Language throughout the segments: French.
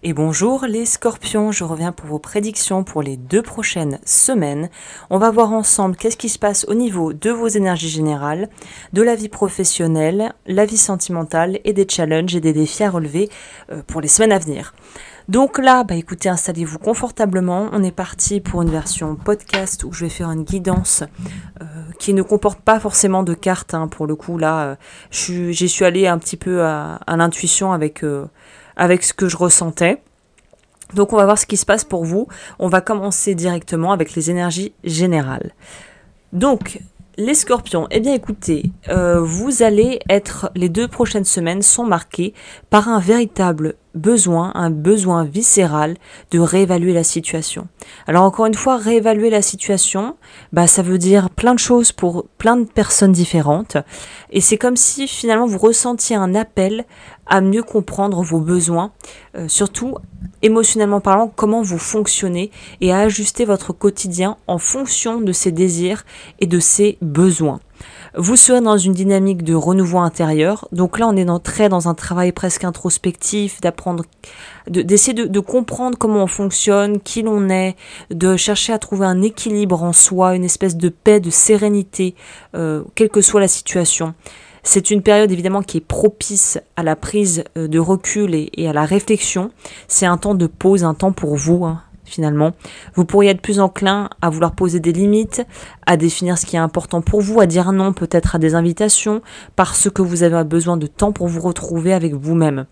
Et bonjour les scorpions, je reviens pour vos prédictions pour les 2 prochaines semaines. On va voir ensemble qu'est-ce qui se passe au niveau de vos énergies générales, de la vie professionnelle, la vie sentimentale et des challenges et des défis à relever pour les semaines à venir. Donc là, écoutez, installez-vous confortablement. On est parti pour une version podcast où je vais faire une guidance qui ne comporte pas forcément de cartes. Pour le coup, là, j'y suis allée un petit peu à l'intuition avec ce que je ressentais. Donc on va voir ce qui se passe pour vous. On va commencer directement avec les énergies générales. Donc, les scorpions, eh bien écoutez, vous allez être, les 2 prochaines semaines sont marquées par un véritable besoin, un besoin viscéral de réévaluer la situation. Alors encore une fois, réévaluer la situation, ça veut dire plein de choses pour plein de personnes différentes. Et c'est comme si finalement vous ressentiez un appel à mieux comprendre vos besoins, surtout émotionnellement parlant, comment vous fonctionnez et à ajuster votre quotidien en fonction de ces désirs et de ces besoins. Vous serez dans une dynamique de renouveau intérieur. Donc là, on est très dans un travail presque introspectif, d'essayer de comprendre comment on fonctionne, qui l'on est, de chercher à trouver un équilibre en soi, une espèce de paix, de sérénité, quelle que soit la situation. C'est une période évidemment qui est propice à la prise de recul et à la réflexion. C'est un temps de pause, un temps pour vous, finalement. Vous pourriez être plus enclin à vouloir poser des limites, à définir ce qui est important pour vous, à dire non peut-être à des invitations, parce que vous avez besoin de temps pour vous retrouver avec vous-même.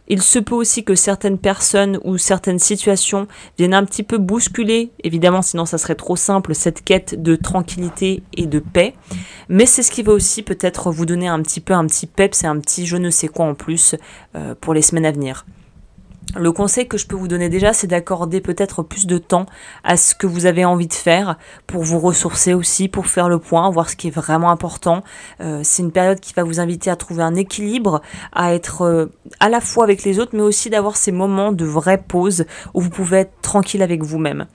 Il se peut aussi que certaines personnes ou certaines situations viennent un petit peu bousculer, évidemment sinon ça serait trop simple, cette quête de tranquillité et de paix, mais c'est ce qui va aussi peut-être vous donner un petit peps et un petit je ne sais quoi en plus pour les semaines à venir. Le conseil que je peux vous donner déjà, c'est d'accorder peut-être plus de temps à ce que vous avez envie de faire pour vous ressourcer aussi, pour faire le point, voir ce qui est vraiment important. C'est une période qui va vous inviter à trouver un équilibre, à être à la fois avec les autres, mais aussi d'avoir ces moments de vraie pause où vous pouvez être tranquille avec vous-même.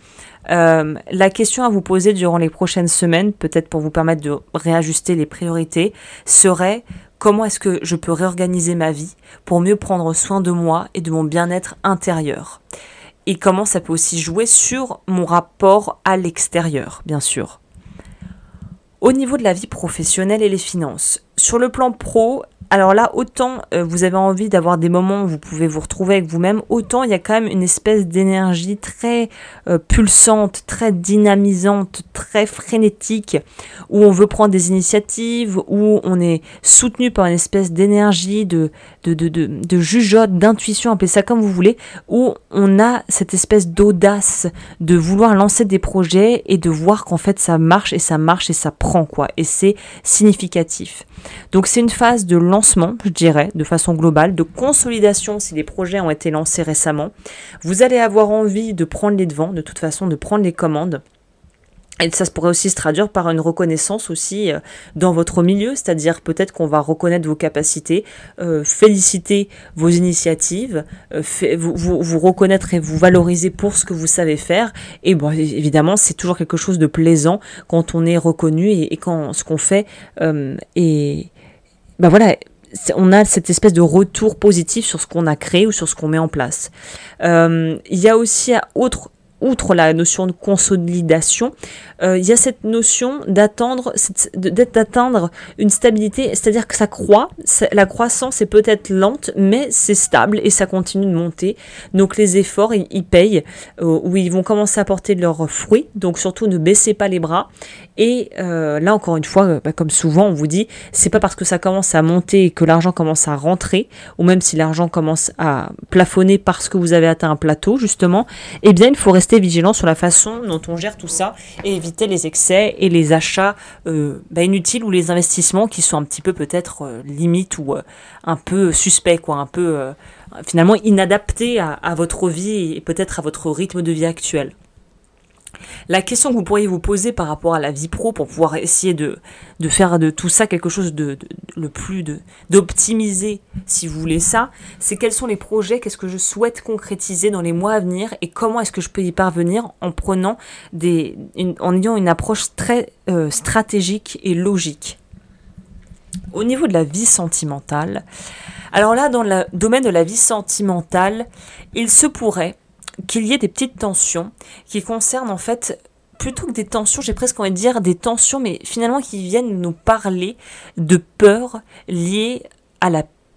La question à vous poser durant les prochaines semaines, peut-être pour vous permettre de réajuster les priorités, serait: comment est-ce que je peux réorganiser ma vie pour mieux prendre soin de moi et de mon bien-être intérieur? Et comment ça peut aussi jouer sur mon rapport à l'extérieur, bien sûr. Au niveau de la vie professionnelle et les finances, sur le plan pro, alors là, autant vous avez envie d'avoir des moments où vous pouvez vous retrouver avec vous-même, autant il y a quand même une espèce d'énergie très pulsante, très dynamisante, très frénétique, où on veut prendre des initiatives, où on est soutenu par une espèce d'énergie, de jugeote, d'intuition, appelez ça comme vous voulez, où on a cette espèce d'audace de vouloir lancer des projets et de voir qu'en fait ça marche et ça prend quoi, et c'est significatif. Donc c'est une phase de lancement, je dirais, de façon globale, de consolidation si les projets ont été lancés récemment. Vous allez avoir envie de prendre les devants, de toute façon, de prendre les commandes. Et ça se pourrait aussi se traduire par une reconnaissance aussi dans votre milieu, c'est-à-dire peut-être qu'on va reconnaître vos capacités, féliciter vos initiatives, vous reconnaître et vous valoriser pour ce que vous savez faire. Et bon, évidemment, c'est toujours quelque chose de plaisant quand on est reconnu et quand ce qu'on fait voilà, on a cette espèce de retour positif sur ce qu'on a créé ou sur ce qu'on met en place. Il y a aussi outre la notion de consolidation, il y a cette notion d'atteindre une stabilité, c'est-à-dire que ça croît, la croissance est peut-être lente, mais c'est stable et ça continue de monter. Donc les efforts, ils payent, où ils vont commencer à porter leurs fruits, donc surtout ne baissez pas les bras. Et là encore une fois, comme souvent on vous dit, c'est pas parce que ça commence à monter et que l'argent commence à rentrer, ou même si l'argent commence à plafonner parce que vous avez atteint un plateau justement, eh bien il faut rester vigilant sur la façon dont on gère tout ça et éviter les excès et les achats inutiles ou les investissements qui sont un petit peu peut-être limites ou un peu suspects, quoi, un peu finalement inadaptés à votre vie et peut-être à votre rythme de vie actuel. La question que vous pourriez vous poser par rapport à la vie pro pour pouvoir essayer de faire de tout ça quelque chose d'optimisé, si vous voulez ça, c'est quels sont les projets, qu'est-ce que je souhaite concrétiser dans les mois à venir et comment est-ce que je peux y parvenir en ayant une approche très stratégique et logique. Au niveau de la vie sentimentale, Alors là, dans le domaine de la vie sentimentale, il se pourrait qu'il y ait des petites tensions qui concernent en fait, plutôt que des tensions, j'ai presque envie de dire des tensions, mais finalement qui viennent nous parler de peurs liées à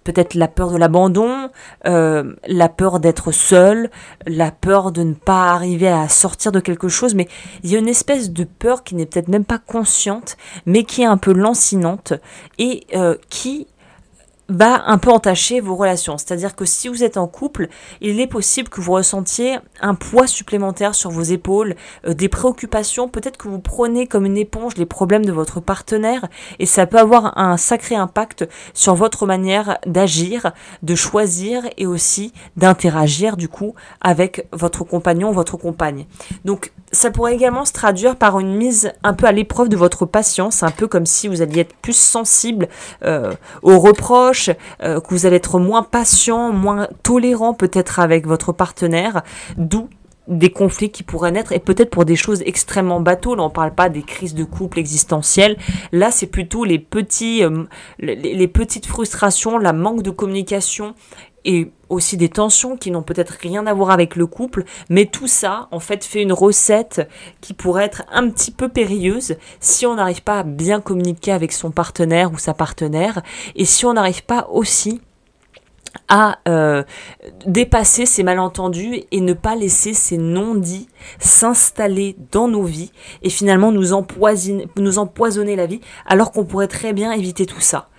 peut-être la peur de l'abandon, la peur d'être seul, la peur de ne pas arriver à sortir de quelque chose, mais il y a une espèce de peur qui n'est peut-être même pas consciente, mais qui est un peu lancinante et qui va un peu entacher vos relations. C'est-à-dire que si vous êtes en couple, il est possible que vous ressentiez un poids supplémentaire sur vos épaules, des préoccupations, peut-être que vous prenez comme une éponge les problèmes de votre partenaire et ça peut avoir un sacré impact sur votre manière d'agir, de choisir et aussi d'interagir du coup avec votre compagnon ou votre compagne. Donc ça pourrait également se traduire par une mise un peu à l'épreuve de votre patience, un peu comme si vous alliez être plus sensible aux reproches, que vous allez être moins patient, moins tolérant peut-être avec votre partenaire, d'où des conflits qui pourraient naître, et peut-être pour des choses extrêmement bateaux. Là on ne parle pas des crises de couple existentielles, là c'est plutôt les petites frustrations, la manque de communication et aussi des tensions qui n'ont peut-être rien à voir avec le couple, mais tout ça en fait fait une recette qui pourrait être un petit peu périlleuse si on n'arrive pas à bien communiquer avec son partenaire ou sa partenaire, et si on n'arrive pas aussi à dépasser ces malentendus et ne pas laisser ces non-dits s'installer dans nos vies et finalement nous empoisonner la vie, alors qu'on pourrait très bien éviter tout ça.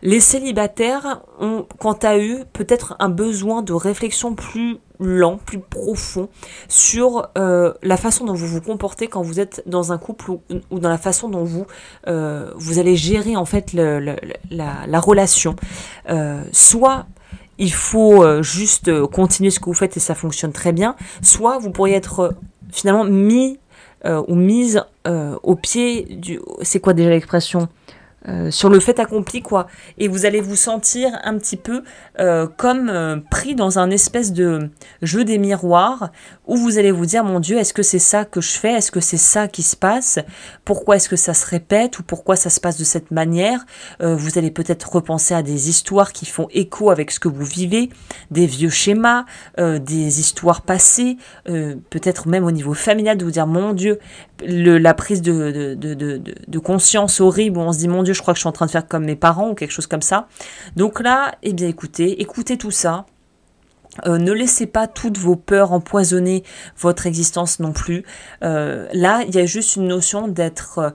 Les célibataires ont, quant à eux, peut-être un besoin de réflexion plus lent, plus profond sur la façon dont vous vous comportez quand vous êtes dans un couple ou dans la façon dont vous allez gérer en fait la relation. Soit il faut juste continuer ce que vous faites et ça fonctionne très bien, soit vous pourriez être finalement mis ou mise au pied du... C'est quoi déjà l'expression ? Sur le fait accompli quoi, et vous allez vous sentir un petit peu comme pris dans un espèce de jeu des miroirs où vous allez vous dire mon Dieu, est-ce que c'est ça que je fais, est-ce que c'est ça qui se passe, pourquoi est-ce que ça se répète ou pourquoi ça se passe de cette manière. Vous allez peut-être repenser à des histoires qui font écho avec ce que vous vivez, des vieux schémas, des histoires passées, peut-être même au niveau familial de vous dire mon Dieu, la prise de conscience horrible où on se dit mon Dieu, je crois que je suis en train de faire comme mes parents ou quelque chose comme ça. Donc là, eh bien écoutez tout ça. Ne laissez pas toutes vos peurs empoisonner votre existence non plus. Là, il y a juste une notion d'être,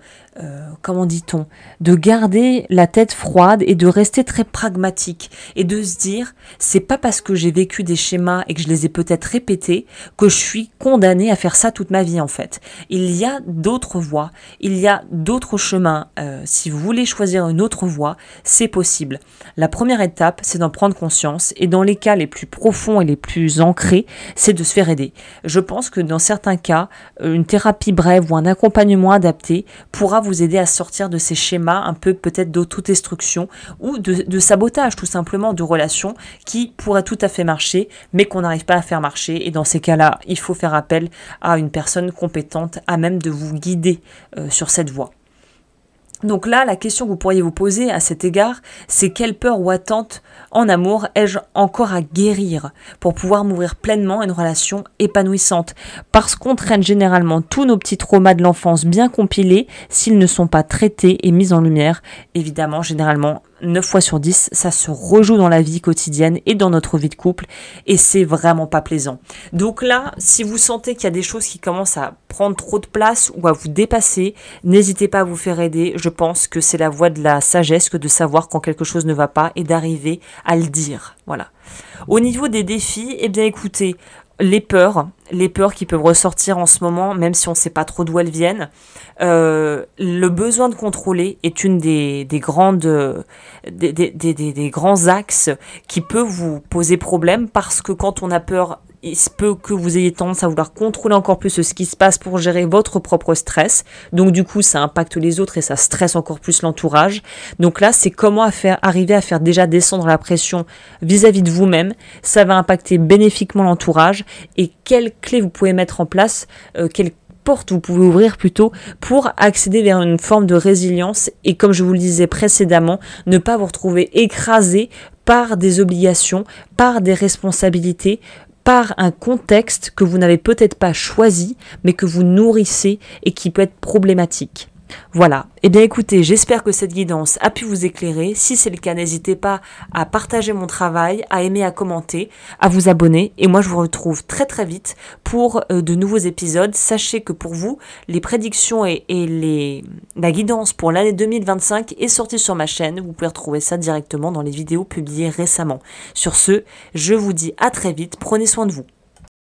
comment dit-on, de garder la tête froide et de rester très pragmatique et de se dire, c'est pas parce que j'ai vécu des schémas et que je les ai peut-être répétés que je suis condamnée à faire ça toute ma vie en fait. Il y a d'autres voies, il y a d'autres chemins. Si vous voulez choisir une autre voie, c'est possible. La première étape, c'est d'en prendre conscience et dans les cas les plus profonds et les plus ancrés, c'est de se faire aider. Je pense que dans certains cas, une thérapie brève ou un accompagnement adapté pourra vous aider à sortir de ces schémas un peu peut-être d'autodestruction ou de sabotage tout simplement de relations qui pourraient tout à fait marcher mais qu'on n'arrive pas à faire marcher, et dans ces cas-là, il faut faire appel à une personne compétente à même de vous guider sur cette voie. Donc là, la question que vous pourriez vous poser à cet égard, c'est quelle peur ou attente en amour ai-je encore à guérir pour pouvoir m'ouvrir pleinement à une relation épanouissante? Parce qu'on traîne généralement tous nos petits traumas de l'enfance bien compilés, s'ils ne sont pas traités et mis en lumière, évidemment, généralement, 9 fois sur 10, ça se rejoue dans la vie quotidienne et dans notre vie de couple et c'est vraiment pas plaisant. Donc là, si vous sentez qu'il y a des choses qui commencent à prendre trop de place ou à vous dépasser, n'hésitez pas à vous faire aider. Je pense que c'est la voie de la sagesse que de savoir quand quelque chose ne va pas et d'arriver à le dire. Voilà. Au niveau des défis, eh bien écoutez, les peurs qui peuvent ressortir en ce moment, même si on ne sait pas trop d'où elles viennent. Le besoin de contrôler est une des grands axes qui peut vous poser problème, parce que quand on a peur, il se peut que vous ayez tendance à vouloir contrôler encore plus ce qui se passe pour gérer votre propre stress. Donc du coup, ça impacte les autres et ça stresse encore plus l'entourage. Donc là, c'est comment arriver à faire déjà descendre la pression vis-à-vis de vous-même. Ça va impacter bénéfiquement l'entourage. Et quelles clés vous pouvez mettre en place, quelles portes vous pouvez ouvrir plutôt pour accéder vers une forme de résilience et, comme je vous le disais précédemment, ne pas vous retrouver écrasé par des obligations, par des responsabilités, par un contexte que vous n'avez peut-être pas choisi, mais que vous nourrissez et qui peut être problématique. Voilà. Eh bien écoutez, j'espère que cette guidance a pu vous éclairer. Si c'est le cas, n'hésitez pas à partager mon travail, à aimer, à commenter, à vous abonner. Et moi, je vous retrouve très très vite pour de nouveaux épisodes. Sachez que pour vous, les prédictions et la guidance pour l'année 2025 est sortie sur ma chaîne. Vous pouvez retrouver ça directement dans les vidéos publiées récemment. Sur ce, je vous dis à très vite. Prenez soin de vous.